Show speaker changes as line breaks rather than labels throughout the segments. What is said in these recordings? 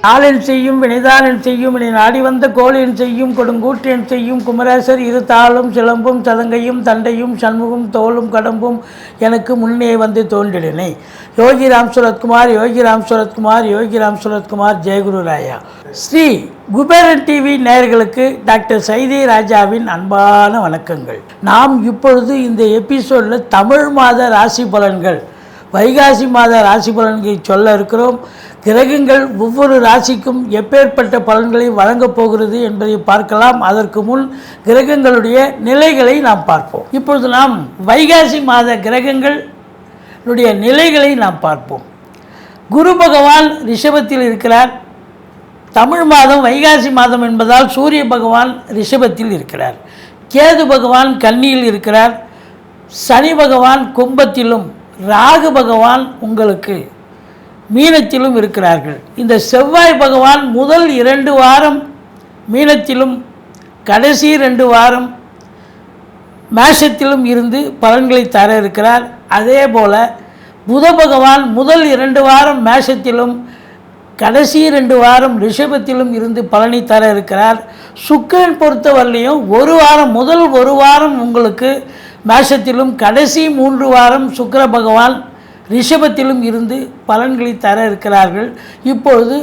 நாளென் செய்யும் வினைதானென் செய்யும் இனி நாடி வந்த கோளென் செய்யும் கொடுங்கூற்றென் செய்யும் குமரேசர் இரு தாளும் சிலம்பும் சதங்கையும் தண்டையும் சண்முகம் தோளும் கடம்பும் எனக்கு முன்னே வந்து தோன்றினே. யோகி ராம் சுரத்குமார், யோகி ராம் சுரத்குமார், யோகி ராம் சுரத்குமார். ஜெயகுரு ராயா. ஸ்ரீ குபேரன் டிவி நேயர்களுக்கு டாக்டர் சைதை ராஜாவின் அன்பான வணக்கங்கள். நாம் இப்பொழுது இந்த எபிசோடில் தமிழ் மாத ராசி பலன்கள், வைகாசி மாத ராசி பலன்களை சொல்ல இருக்கிறோம். கிரகங்கள் ஒவ்வொரு ராசிக்கும் எப்பேற்பட்ட பலன்களை வழங்கப் போகிறது என்பதை பார்க்கலாம். அதற்கு முன் கிரகங்களுடைய நிலைகளை நாம் பார்ப்போம். இப்பொழுது நாம் வைகாசி மாத கிரகங்களுடைய நிலைகளை நாம் பார்ப்போம். குரு பகவான் ரிஷபத்தில் இருக்கிறார். தமிழ் மாதம் வைகாசி மாதம் என்பதால் சூரிய பகவான் ரிஷபத்தில் இருக்கிறார். கேது பகவான் கன்னியில் இருக்கிறார். சனி பகவான் கும்பத்திலும், ராகு பகவான் உங்களுக்கு மீனத்திலும் இருக்கிறார்கள். இந்த செவ்வாய் பகவான் முதல் 2 வாரம் மீனத்திலும் கடைசி 2 வாரம் மேஷத்திலும் இருந்து பலன்களை தர இருக்கிறார். அதே போல் புத பகவான் முதல் 2 வாரம் மேஷத்திலும் கடைசி 2 வாரம் ரிஷபத்திலும் இருந்து பலனை தர இருக்கிறார். சுக்கிரன் பொறுத்தவரையிலையும் முதல் ஒரு வாரம் உங்களுக்கு மேஷத்திலும் கடைசி 3 வாரம் சுக்கிர பகவான் ரிஷபத்திலும் இருந்து பலன்களை தர இருக்கிறார்கள். இப்பொழுது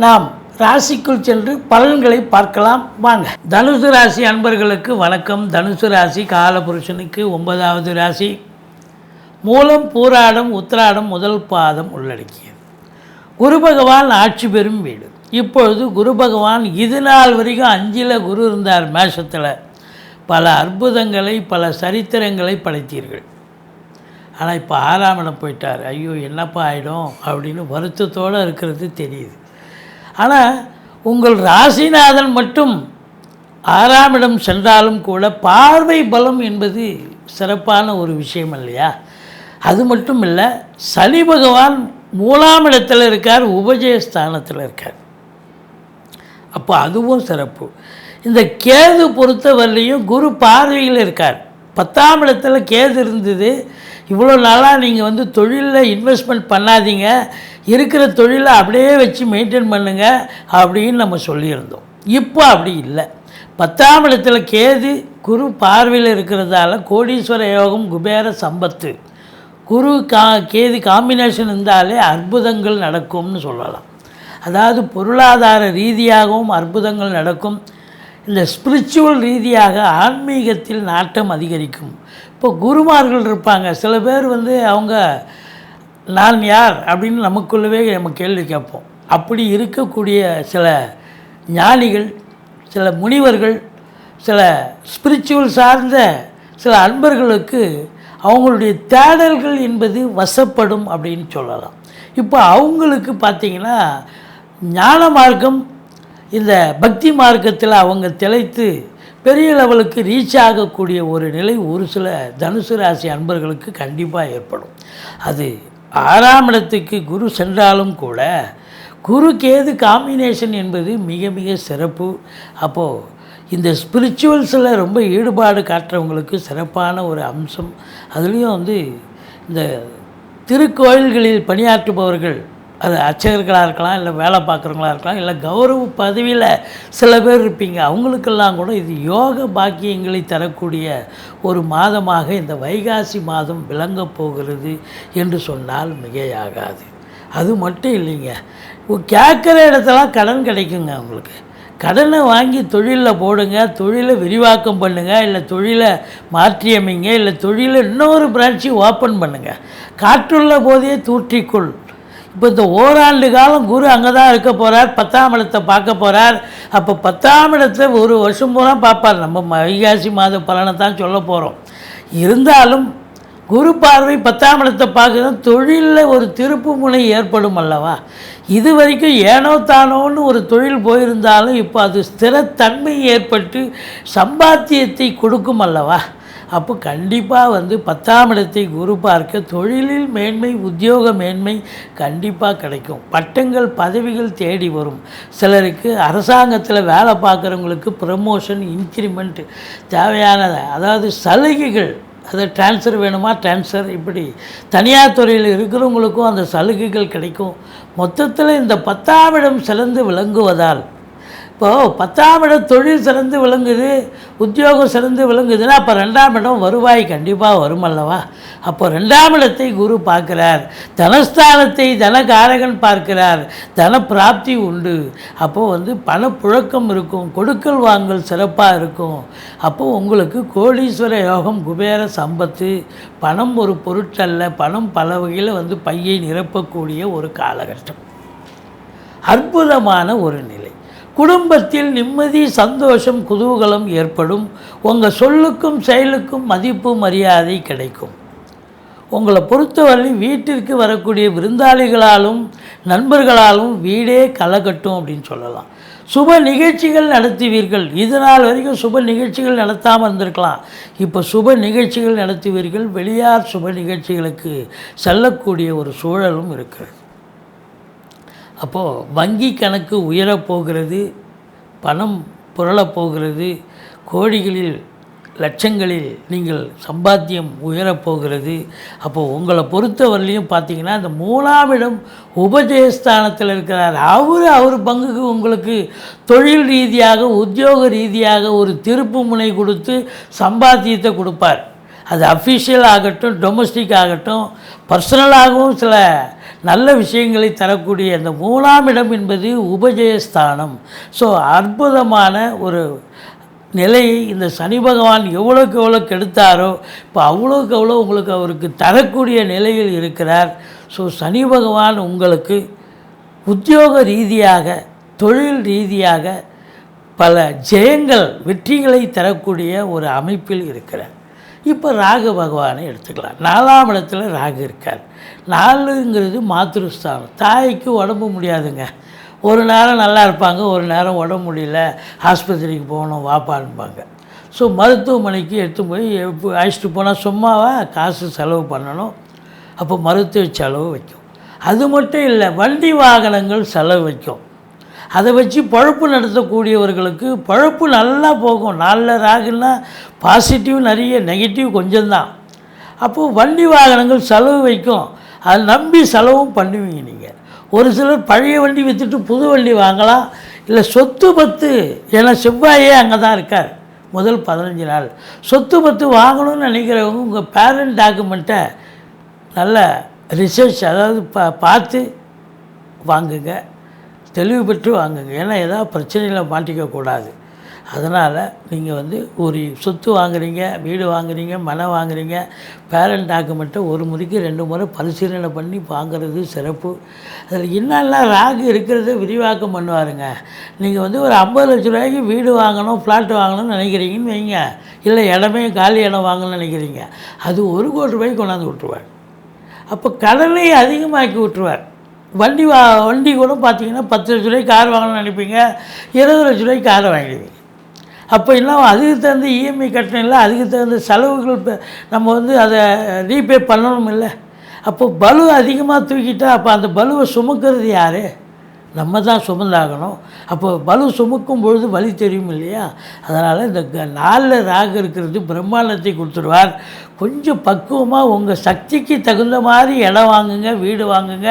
நாம் ராசிக்குள் சென்று பலன்களை பார்க்கலாம் வாங்க. தனுசு ராசி அன்பர்களுக்கு வணக்கம். தனுசு ராசி காலபுருஷனுக்கு 9வது ராசி. மூலம், பூராடம், உத்திராடம் முதல் பாதம் உள்ளடக்கியது. குரு பகவான் ஆட்சி பெறும் வீடு. இப்பொழுது குரு பகவான் இது நாள் வரைக்கும் 5ல் குரு இருந்தார் மேஷத்தில். பல அற்புதங்களை, பல சரித்திரங்களை படைத்தீர்கள். ஆனால் இப்போ 6ஆம் இடம் போயிட்டார். ஐயோ என்னப்பா ஆகிடும் அப்படின்னு வருத்தத்தோடு இருக்கிறது தெரியுது. ஆனால் உங்கள் ராசிநாதன் மட்டும் 6ஆம் இடம் சென்றாலும் கூட பார்வை பலம் என்பது சிறப்பான ஒரு விஷயம் இல்லையா? அது மட்டும் இல்லை, சனி பகவான் 3ஆம் இடத்தில் இருக்கார், உபஜயஸ்தானத்தில் இருக்கார். அப்போ அதுவும் சிறப்பு. இந்த கேது பொறுத்தவரையிலையும் குரு பார்வையில் இருக்கார். 10ஆம் இடத்துல கேது இருந்தது. இவ்வளோ நாளாக நீங்கள் தொழிலில் இன்வெஸ்ட்மெண்ட் பண்ணாதீங்க, இருக்கிற தொழிலை அப்படியே வச்சு மெயின்டைன் பண்ணுங்கள் அப்படின்னு நம்ம சொல்லியிருந்தோம். இப்போ அப்படி இல்லை. 10ஆம் இடத்துல கேது குரு பார்வையில் இருக்கிறதால கோடீஸ்வர யோகம், குபேர சம்பத்து, குரு கேது காம்பினேஷன் இருந்தாலே அற்புதங்கள் நடக்கும்னு சொல்லலாம். அதாவது பொருளாதார ரீதியாகவும் அற்புதங்கள் நடக்கும். இந்த ஸ்பிரிச்சுவல் ரீதியாக ஆன்மீகத்தில் நாட்டம் அதிகரிக்கும். இப்போ குருமார்கள் இருப்பாங்க. சில பேர் அவங்க நான் யார் அப்படின்னு நமக்குள்ளவே நம்ம கேள்வி கேட்போம். அப்படி இருக்கக்கூடிய சில ஞானிகள், சில முனிவர்கள், சில ஸ்பிரிச்சுவல் சார்ந்த சில அன்பர்களுக்கு அவங்களுடைய தேடல்கள் என்பது வசப்படும் அப்படின்னு சொல்லலாம். இப்போ அவங்களுக்கு பார்த்திங்கன்னா ஞான மார்க்கம், இந்த பக்தி மார்க்கத்தில் அவங்க திளைத்து பெரிய லெவலுக்கு ரீச் ஆகக்கூடிய ஒரு நிலை ஒரு சில தனுசு ராசி அன்பர்களுக்கு கண்டிப்பாக ஏற்படும். அது 6ஆம் இடத்துக்கு குரு சென்றாலும் கூட குரு கேது காம்பினேஷன் என்பது மிக மிக சிறப்பு. அப்போது இந்த ஸ்பிரிச்சுவல்ஸில் ரொம்ப ஈடுபாடு காட்டுறவங்களுக்கு சிறப்பான ஒரு அம்சம். அதுலேயும் இந்த திருக்கோயில்களில் பணியாற்றுபவர்கள், அது அர்ச்சகர்களாக இருக்கலாம், இல்லை வேலை பார்க்குறவங்களா இருக்கலாம், இல்லை கௌரவ பதவியில் சில பேர் இருப்பீங்க. அவங்களுக்கெல்லாம் கூட இது யோக பாக்கியங்களை தரக்கூடிய ஒரு மாதமாக இந்த வைகாசி மாதம் விளங்கப் போகிறது என்று சொன்னால் மிகையாகாது. அது மட்டும் இல்லைங்க, கேட்குற இடத்தெல்லாம் கடன் கிடைக்குங்க. உங்களுக்கு கடனை வாங்கி தொழிலில் போடுங்க, தொழிலை விரிவாக்கம் பண்ணுங்கள், இல்லை தொழிலை மாற்றியமைங்க, இல்லை தொழிலை இன்னொரு பிரான்ச்சு ஓப்பன் பண்ணுங்கள். காற்றுள்ள போதே தூற்றிக்கொள். இப்போ இந்த ஓராண்டு காலம் குரு அங்கே தான் இருக்க போகிறார், 10ஆம் இடத்தை பார்க்க போகிறார். அப்போ 10ஆம் இடத்தை ஒரு வருஷம் பூரா பார்ப்பார். நம்ம வைகாசி மாத பலனை தான் சொல்ல போகிறோம். இருந்தாலும் குரு பார்வை 10ஆம் இடத்தை பார்க்குறது தொழிலில் ஒரு திருப்பு முனை ஏற்படும் அல்லவா? இது வரைக்கும் ஏனோ தானோன்னு ஒரு தொழில் போயிருந்தாலும் இப்போ அது ஸ்திரத்தன்மை ஏற்பட்டு சம்பாத்தியத்தை கொடுக்கும் அல்லவா? அப்போ கண்டிப்பாக 10ஆம் இடத்தை குரு பார்க்க தொழிலில் மேன்மை, உத்தியோக மேன்மை கண்டிப்பாக கிடைக்கும். பட்டங்கள், பதவிகள் தேடி வரும். சிலருக்கு அரசாங்கத்தில் வேலை பார்க்குறவங்களுக்கு ப்ரமோஷன், இன்க்ரிமெண்ட் தேவையானது, அதாவது சலுகைகள் அதை ட்ரான்ஸ்ஃபர் வேணுமா ட்ரான்ஸ்ஃபர், இப்படி தனியார் துறையில் இருக்கிறவங்களுக்கும் அந்த சலுகைகள் கிடைக்கும். மொத்தத்தில் இந்த 10ஆம் இடம் சிறந்து விளங்குவதால், இப்போது 10ஆம் இடம் தொழில் சிறந்து விளங்குது, உத்தியோகம் சிறந்து விளங்குதுன்னா அப்போ 2ஆம் இடம் வருவாய் கண்டிப்பாக வரும் அல்லவா. அப்போ 2ஆம் இடத்தை குரு பார்க்கிறார், தனஸ்தானத்தை தனகாரகன் பார்க்கிறார், தன பிராப்தி உண்டு. அப்போது பணப்புழக்கம் இருக்கும், கொடுக்கல் வாங்கல் சிறப்பாக இருக்கும். அப்போது உங்களுக்கு கோடீஸ்வர யோகம், குபேர சம்பத்து, பணம் ஒரு பொருட்டல்ல, பணம் பல வகையில் பையை நிரப்பக்கூடிய ஒரு காலகட்டம், அற்புதமான ஒரு நிலை. குடும்பத்தில் நிம்மதி, சந்தோஷம், குதூகலம் ஏற்படும். உங்கள் சொல்லுக்கும் செயலுக்கும் மதிப்பு மரியாதை கிடைக்கும். உங்களை பொறுத்தவரை வீட்டிற்கு வரக்கூடிய விருந்தாளிகளாலும் நண்பர்களாலும் வீடே களைகட்டும் அப்படின்னு சொல்லலாம். சுப நிகழ்ச்சிகள் நடத்துவீர்கள். இது நாள் வரைக்கும் சுப நிகழ்ச்சிகள் நடத்தாமல் இருந்திருக்கலாம், இப்போ சுப நிகழ்ச்சிகள் நடத்துவீர்கள். வெளியார் சுப நிகழ்ச்சிகளுக்கு செல்லக்கூடிய ஒரு சூழலும் இருக்கிறது. அப்போது வங்கி கணக்கு உயரப்போகிறது, பணம் புரளப்போகிறது, கோடிகளில் லட்சங்களில் நீங்கள் சம்பாத்தியம் உயரப்போகிறது. அப்போது உங்களை பொறுத்தவரையிலையும் பார்த்தீங்கன்னா இந்த 3ஆம் இடம் உபஜயஸ்தானத்தில் இருக்கிறார். அவர் பங்குக்கு உங்களுக்கு தொழில் ரீதியாக, உத்தியோக ரீதியாக ஒரு திருப்பு முனை கொடுத்து சம்பாத்தியத்தை கொடுப்பார். அது அஃபிஷியல் ஆகட்டும், டொமஸ்டிக் ஆகட்டும், பர்சனலாகவும் சில நல்ல விஷயங்களை தரக்கூடிய அந்த 3ஆம் இடம் என்பது உபஜயஸ்தானம். ஸோ அற்புதமான ஒரு நிலையை இந்த சனி பகவான் எவ்வளோக்கு எவ்வளோ கெடுத்தாரோ இப்போ அவ்வளோக்கு எவ்வளோ உங்களுக்கு அவருக்கு தரக்கூடிய நிலையில் இருக்கிறார். ஸோ சனி பகவான் உங்களுக்கு உத்தியோக ரீதியாக, தொழில் ரீதியாக பல ஜெயங்கள், வெற்றிகளை தரக்கூடிய ஒரு அமைப்பில் இருக்கிறார். இப்போ ராகு பகவானை எடுத்துக்கலாம். 4ஆம் இடத்துல ராகு இருக்கார். 4ங்கிறது மாத்ருஸ்தானம். தாய்க்கு உடம்பு முடியாதுங்க. ஒரு நேரம் நல்லா இருப்பாங்க, ஒரு நேரம் உடம்பு முடியல, ஆஸ்பத்திரிக்கு போகணும் வாப்பான்பாங்க. ஸோ மருத்துவமனைக்கு எடுத்து போய் அழைச்சிட்டு போனால் சும்மாவா காசு செலவு பண்ணணும். அப்போ மருத்துவ செலவு வைக்கும். அது மட்டும் இல்லை, வண்டி வாகனங்கள் செலவு வைக்கும். அதை வச்சு பழப்பு நடத்தக்கூடியவர்களுக்கு பழப்பு நல்லா போகும். 4 ராகுன்னா பாசிட்டிவ் நிறைய, நெகட்டிவ் கொஞ்சம்தான். அப்போது வண்டி வாகனங்கள் செலவு வைக்கும். அதை நம்பி செலவும் பண்ணுவீங்க நீங்கள். ஒரு சிலர் பழைய வண்டி விற்றுட்டு புது வண்டி வாங்கலாம். இல்லை சொத்து பத்து, ஏன்னா செவ்வாயே அங்கே தான் இருக்கார் முதல் 15 நாள். சொத்து பத்து வாங்கணும்னு நினைக்கிறவங்க உங்கள் பேரண்ட் டாக்குமெண்ட்டை நல்ல ரிசர்ச், அதாவது பார்த்து வாங்குங்க, தெளிவு பெற்று வாங்குங்க. ஏன்னா ஏதாவது பிரச்சனையில் மாட்டிக்கக்கூடாது. அதனால் நீங்கள் ஒரு சொத்து வாங்குறீங்க, வீடு வாங்குறீங்க, மனை வாங்குறீங்க, பேரண்ட் டாக்குமெண்ட்டை ஒரு முறைக்கு 2 முறை பரிசீலனை பண்ணி வாங்குறது சிறப்பு. அதில் என்னெல்லாம் ராகு இருக்கிறத விரிவாக்கம் பண்ணுவாருங்க. நீங்கள் ஒரு 50 லட்ச ரூபாய்க்கு வீடு வாங்கணும், ஃப்ளாட் வாங்கணும்னு நினைக்கிறீங்கன்னு வைங்க, இல்லை இடமே காலி இடம் வாங்கணும்னு நினைக்கிறீங்க, அது 1 கோடி ரூபாய்க்கு கொண்டாந்து விட்டுருவார். அப்போ கடனை அதிகமாக்கி விட்டுருவார். வண்டி கூட பார்த்தீங்கன்னா 10 லட்ச ரூபாய்க்கு கார் வாங்கணும்னு நினைப்பீங்க, 20 லட்ச ரூபாய்க்கு காரை வாங்கிடுவீங்க. அப்போ இன்னும் அதுக்கு தகுந்த இஎம்ஐ கட்டணம் இல்லை, அதுக்கு தகுந்த செலவுகள் நம்ம அதை ரீபே பண்ணணும் இல்லை. அப்போ பலு அதிகமாக தூக்கிட்டால் அப்போ அந்த பலுவை சுமக்கிறது யார்? நம்ம தான் சுமந்தாகணும். அப்போ பலு சுமக்கும் பொழுது வலி தெரியும் இல்லையா? அதனால் இந்த 4 ராகு இருக்கிறது பிரம்மாண்டத்தை கொடுத்துருவார். கொஞ்சம் பக்குவமாக உங்கள் சக்திக்கு தகுந்த மாதிரி இடம் வாங்குங்க, வீடு வாங்குங்க,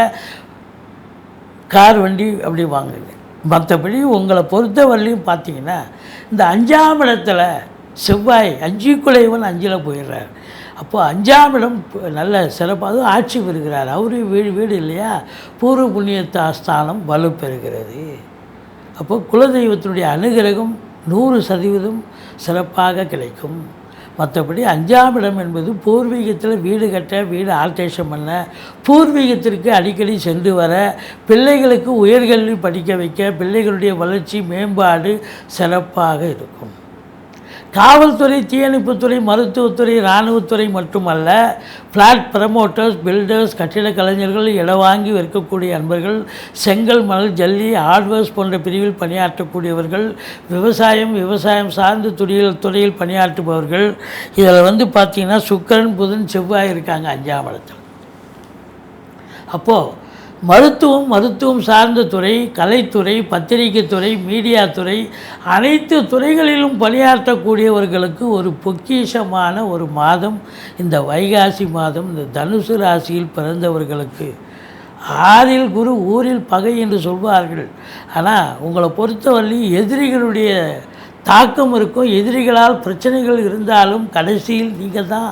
கார் வண்டி அப்படி வாங்குங்க. மற்றபடி உங்களை பொறுத்தவரையிலையும் பார்த்தீங்கன்னா இந்த 5ஆம் இடத்துல செவ்வாய் 5 5ல் போயிடுறார். அப்போது 5ஆம் இடம் நல்ல சிறப்பாக ஆட்சி பெறுகிறார். அவரு வீடு இல்லையா, பூர்வ புண்ணிய ஸ்தானம் வலு பெறுகிறது. அப்போது குலதெய்வத்தினுடைய அனுகிரகம் 100% சிறப்பாக கிடைக்கும். மற்றபடி 5ஆம் இடம் என்பது பூர்வீகத்தில் வீடு கட்ட, வீடு ஆல்ட்ரேஷன் பண்ண, பூர்வீகத்திற்கு அடிக்கடி சென்று வர, பிள்ளைகளுக்கு உயர்கல்வி படிக்க வைக்க, பிள்ளைகளுடைய வளர்ச்சி மேம்பாடு சிறப்பாக இருக்கும். காவல்துறை, தீயணைப்புத்துறை, மருத்துவத்துறை, இராணுவத்துறை மட்டுமல்ல, ஃப்ளாட் ப்ரமோட்டர்ஸ், பில்டர்ஸ், கட்டிட கலைஞர்கள், இடம் வாங்கி விற்கக்கூடிய அன்பர்கள், செங்கல், மணல், ஜல்லி, ஹார்ட்வேர்ஸ் போன்ற பிரிவில் பணியாற்றக்கூடியவர்கள், விவசாயம் சார்ந்த துறையில் பணியாற்றுபவர்கள், இதில் பார்த்திங்கன்னா சுக்கிரன், புதன், செவ்வாய் இருக்காங்க 5ஆம் இடத்தில். அப்போது மருத்துவம் சார்ந்த துறை, கலைத்துறை, பத்திரிகை துறை, மீடியா துறை, அனைத்து துறைகளிலும் பணியாற்றக்கூடியவர்களுக்கு ஒரு பொக்கிஷமான ஒரு மாதம் இந்த வைகாசி மாதம். இந்த தனுசு ராசியில் பிறந்தவர்களுக்கு 6ல் குரு ஊரில் பகை என்று சொல்வார்கள். ஆனால் உங்களை பொறுத்தவரையிலும் எதிரிகளுடைய தாக்கம் இருக்கும். எதிரிகளால் பிரச்சனைகள் இருந்தாலும் கடைசியில் நீங்கள் தான்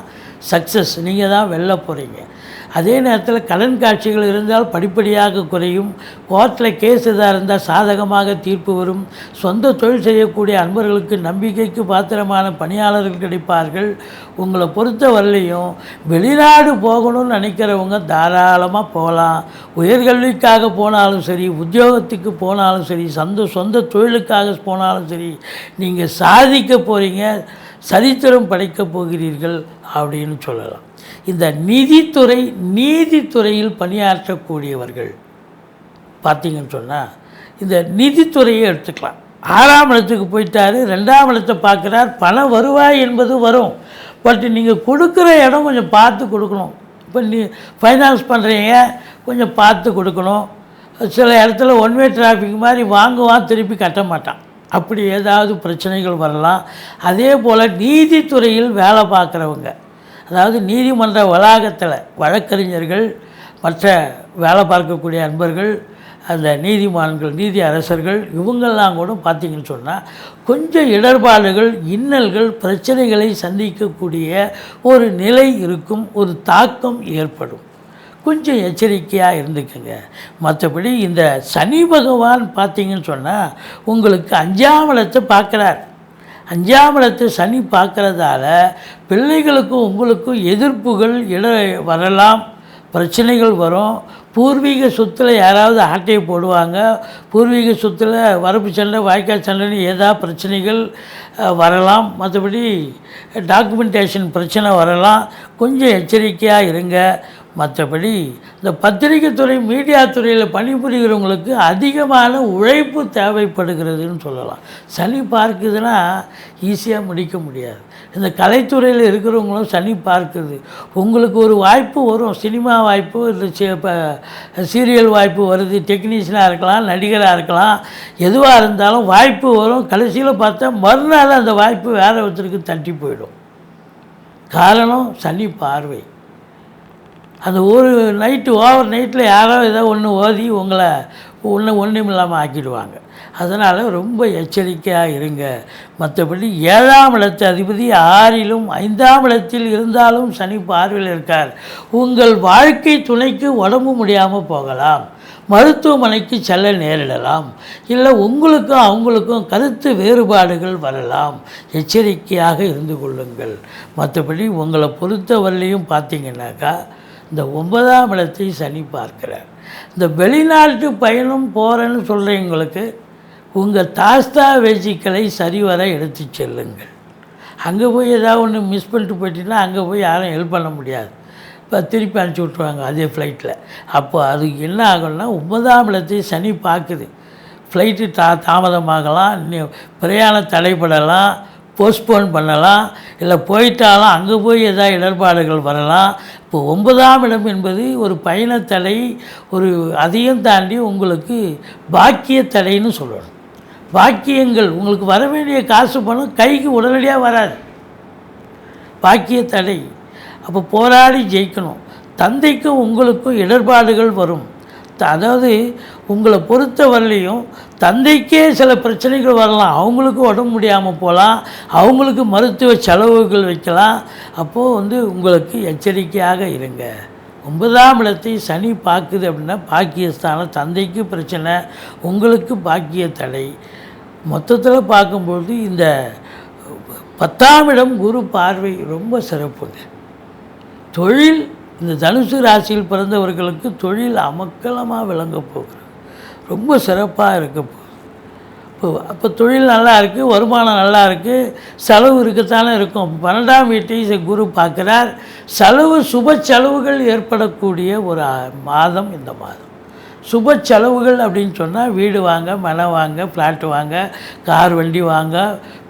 சக்ஸஸ், நீங்கள் தான் வெல்ல போகிறீங்க. அதே நேரத்தில் கடன் காட்சிகள் இருந்தால் படிப்படியாக குறையும். கோர்ட்டில் கேஸ் எதாக இருந்தால் சாதகமாக தீர்ப்பு வரும். சொந்த தொழில் செய்யக்கூடிய அன்பர்களுக்கு நம்பிக்கைக்கு பாத்திரமான பணியாளர்கள் கிடைப்பார்கள். உங்களை பொறுத்த வரலையும் வெளிநாடு போகணும்னு நினைக்கிறவங்க தாராளமாக போகலாம். உயர்கல்விக்காக போனாலும் சரி, உத்தியோகத்துக்கு போனாலும் சரி, சொந்த தொழிலுக்காக போனாலும் சரி, நீங்கள் சாதிக்க போகிறீங்க, சரித்திரம் படைக்கப் போகிறீர்கள் அப்படின்னு சொல்லலாம். இந்த நீதித்துறையில் பணியாற்றக்கூடியவர்கள் பார்த்திங்கன்னு சொன்னால் இந்த நிதித்துறையை எடுத்துக்கலாம். 6ஆம் இடத்துக்கு போயிட்டார், 2ஆம் இடத்தை பார்க்குறார். பண வருவாய் என்பது வரும். பட் நீங்கள் கொடுக்குற இடம் கொஞ்சம் பார்த்து கொடுக்கணும். இப்போ ஃபைனான்ஸ் பண்ணுறீங்க, கொஞ்சம் பார்த்து கொடுக்கணும். சில இடத்துல ஒன்வே டிராஃபிக் மாதிரி வாங்குவான், திருப்பி கட்ட மாட்டான். அப்படி ஏதாவது பிரச்சனைகள் வரலாம். அதே போல் நீதித்துறையில் வேலை பார்க்குறவங்க, அதாவது நீதிமன்ற வளாகத்தில் வழக்கறிஞர்கள், மற்ற வேலை பார்க்கக்கூடிய அன்பர்கள், அந்த நீதிமான்கள், நீதி அரசர்கள், இவங்கெல்லாம் கூட பார்த்திங்கன்னு சொன்னால் கொஞ்சம் இடர்பாடுகள், இன்னல்கள், பிரச்சனைகளை சந்திக்கக்கூடிய ஒரு நிலை இருக்கும். ஒரு தாக்கம் ஏற்படும். கொஞ்சம் எச்சரிக்கையாக இருந்துக்குங்க. மற்றபடி இந்த சனி பகவான் பார்த்திங்கன்னு சொன்னால் உங்களுக்கு 5ஆம் இடத்தை பார்க்குறார். 5ஆம் இடத்தை சனி பார்க்குறதால பிள்ளைகளுக்கும் உங்களுக்கும் எதிர்ப்புகள் வரலாம், பிரச்சனைகள் வரும். பூர்வீக சொத்தில் யாராவது ஆட்டையை போடுவாங்க. பூர்வீக சொத்தில் வரப்பு சண்டை, வாய்க்கால் சண்டைன்னு ஏதாவது பிரச்சனைகள் வரலாம். மற்றபடி டாக்குமெண்டேஷன் பிரச்சனை வரலாம். கொஞ்சம் எச்சரிக்கையாக இருங்க. மற்றபடி இந்த பத்திரிகை துறை, மீடியா துறையில் பணிபுரிகிறவங்களுக்கு அதிகமான உழைப்பு தேவைப்படுகிறதுன்னு சொல்லலாம். சனி பார்க்குதுன்னா ஈஸியாக முடிக்க முடியாது. இந்த கலைத்துறையில் இருக்கிறவங்களும் சனி பார்க்குது. உங்களுக்கு ஒரு வாய்ப்பு வரும், சினிமா வாய்ப்பு, இந்த சீரியல் வாய்ப்பு வருது. டெக்னீஷியனாக இருக்கலாம், நடிகராக இருக்கலாம், எதுவாக இருந்தாலும் வாய்ப்பு வரும். கடைசியில் பார்த்தா மறுநாள் அந்த வாய்ப்பு வேறு ஒருத்தருக்கு தட்டி போயிடும். காரணம் சனி பார்வை. அந்த ஒரு நைட்டு, ஓவர் நைட்டில் யாரோ ஏதோ ஒன்று ஓதி உங்களை ஒன்றும் இல்லாமல் ஆக்கிடுவாங்க. அதனால் ரொம்ப எச்சரிக்கையாக இருங்க. மற்றபடி 7ஆம் இடத்து அதிபதி 6லும் 5ஆம் இடத்தில் இருந்தாலும் சனி பார்வையில் இருக்கார். உங்கள் வாழ்க்கை துணைக்கு உடம்பு முடியாமல் போகலாம், மருத்துவமனைக்கு செல்ல நேரிடலாம், இல்லை உங்களுக்கும் அவங்களுக்கும் கருத்து வேறுபாடுகள் வரலாம். எச்சரிக்கையாக இருந்து கொள்ளுங்கள். மற்றபடி உங்களை பொறுத்தவரையிலையும் பார்த்திங்கன்னாக்கா இந்த 9ஆம் இடத்தை சனி பார்க்கிறார். இந்த வெளிநாட்டு பயணம் போகிறேன்னு சொல்கிறவங்களுக்கு உங்கள் தாஸ்தாவேஜிக்களை சரிவர எடுத்து செல்லுங்கள். அங்கே போய் ஏதாவது ஒன்று மிஸ் பண்ணிட்டு போயிட்டீங்கன்னா அங்கே போய் யாரும் ஹெல்ப் பண்ண முடியாது. இப்போ திருப்பி அனுப்பிச்சி விட்ருவாங்க அதே ஃப்ளைட்டில். அப்போ அது என்ன ஆகும்னா 9ஆம் இடத்தை சனி பார்க்குது. ஃப்ளைட்டு தாமதமாகலாம், பிரயாணம் தடைப்படலாம், போஸ்ட்போன் பண்ணலாம், இல்லை போயிட்டாலும் அங்கே போய் ஏதாவது இடர்பாடுகள் வரலாம். இப்போ 9ஆம் இடம் என்பது ஒரு பயணத்தடை, ஒரு அதையும் தாண்டி உங்களுக்கு பாக்கிய தடைன்னு சொல்லணும். பாக்கியங்கள், உங்களுக்கு வர வேண்டிய காசு பணம் கைக்கு உடனடியாக வராது, பாக்கிய தடை. அப்போ போராடி ஜெயிக்கணும். தந்தைக்கும் உங்களுக்கும் இடர்பாடுகள் வரும். அதாவது உங்களை பொறுத்த வரலையும் தந்தைக்கே சில பிரச்சனைகள் வரலாம். அவங்களுக்கு உடம்பு முடியாமல் போகலாம், அவங்களுக்கு மருத்துவ செலவுகள் வைக்கலாம். அப்போது உங்களுக்கு எச்சரிக்கையாக இருங்க. 9ஆம் இடத்தை சனி பார்க்குது அப்படின்னா பாக்கியஸ்தானம், தந்தைக்கு பிரச்சனை, உங்களுக்கு பாக்கிய தடை. மொத்தத்தில் பார்க்கும்பொழுது இந்த 10ஆம் இடம் குரு பார்வை ரொம்ப சிறப்புங்க. தொழில், இந்த தனுசு ராசியில் பிறந்தவர்களுக்கு தொழில் அமக்கலமாக விளங்க போகிறது, ரொம்ப சிறப்பாக இருக்க போகுது. அப்போ தொழில் நல்லா இருக்குது, வருமானம் நல்லா இருக்குது, செலவு இருக்கத்தானே இருக்கும். 12ஆம் வீட்டை குரு பார்க்குறார். செலவு, சுப செலவுகள் ஏற்படக்கூடிய ஒரு மாதம் இந்த மாதம். சுப செலவுகள் அப்படின்னு சொன்னால் வீடு வாங்க, மனை வாங்க, ஃப்ளாட்டு வாங்க, கார் வண்டி வாங்க,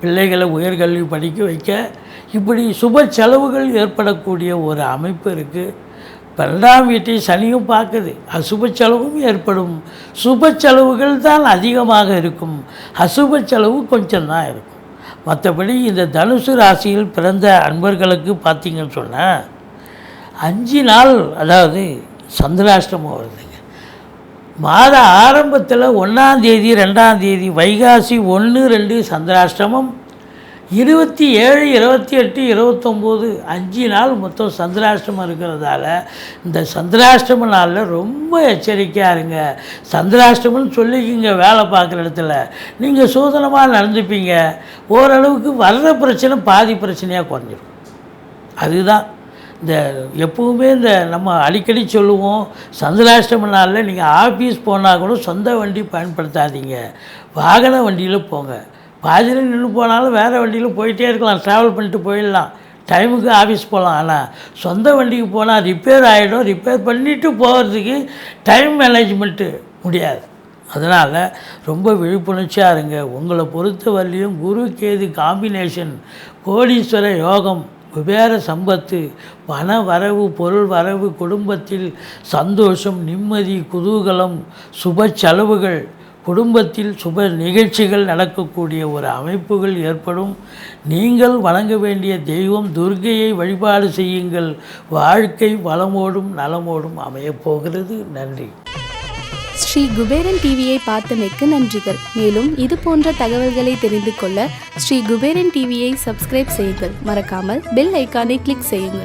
பிள்ளைகளை உயர்கல்வி படிக்க வைக்க, இப்படி சுப செலவுகள் ஏற்படக்கூடிய ஒரு அமைப்பு இருக்குது. 12ஆம் வீட்டை சனியும் பார்க்குது. அசுப செலவும் ஏற்படும். சுப செலவுகள் தான் அதிகமாக இருக்கும், அசுப செலவு கொஞ்சம் தான் இருக்கும். மற்றபடி இந்த தனுசு ராசியில் பிறந்த அன்பர்களுக்கு பார்த்திங்கன்னு சொன்னால் 5 நாள் அதாவது சந்திராஷ்டமம் வருதுங்க. மாத ஆரம்பத்தில் 1ஆம் தேதி 2ஆம் தேதி வைகாசி 1, 2 சந்திராஷ்டமம், 27, 28, 29 5 நாள் மொத்தம் சந்திராஷ்டமம் இருக்கிறதால இந்த சந்திராஷ்டம நாளில் ரொம்ப எச்சரிக்கையாக இருங்க. சந்திராஷ்டமம்னு சொல்லிக்கிங்க. வேலை பார்க்குற இடத்துல நீங்கள் சூதனமாக நடந்துப்பீங்க. ஓரளவுக்கு வர்ற பிரச்சனை பாதி பிரச்சனையாக குறைஞ்சிடும். அதுதான் இந்த எப்பவுமே இந்த நம்ம அடிக்கடி சொல்லுவோம், சந்திராஷ்டம நாளில் நீங்கள் ஆஃபீஸ் போனால் கூட சொந்த வண்டி பயன்படுத்தாதீங்க, வாகன வண்டியில் போங்க. பாதியில் நின்று போனாலும் வேறு வண்டியில் போயிட்டே இருக்கலாம், ட்ராவல் பண்ணிட்டு போயிடலாம், டைமுக்கு ஆஃபீஸ் போகலாம். ஆனால் சொந்த வண்டிக்கு போனால் ரிப்பேர் ஆகிடும். ரிப்பேர் பண்ணிவிட்டு போகிறதுக்கு டைம் மேனேஜ்மெண்ட்டு முடியாது. அதனால் ரொம்ப விழிப்புணர்ச்சியாக இருங்க. உங்களை பொறுத்த வரலையும் குரு கேது காம்பினேஷன், கோடீஸ்வர யோகம், குபேர சம்பத்து, பண வரவு, பொருள் வரவு, குடும்பத்தில் சந்தோஷம், நிம்மதி, குதூகலம், சுப செலவுகள், குடும்பத்தில் சுப நிகழ்ச்சிகள் நடக்கக்கூடிய ஒரு அமைப்புகள் ஏற்படும். நீங்கள் வணங்க வேண்டிய தெய்வம் துர்க்கையை வழிபாடு செய்யுங்கள். வாழ்க்கை வளமோடும் நலமோடும் அமையப்போகிறது. நன்றி.
ஸ்ரீ குபேரன் டிவியை பார்த்தமைக்கு நன்றிகள். மேலும் இது போன்ற தகவல்களை தெரிந்து கொள்ள ஸ்ரீ குபேரன் டிவியை சப்ஸ்கிரைப் செய்யுங்கள். மறக்காமல் பெல் ஐக்கானை கிளிக் செய்யுங்கள்.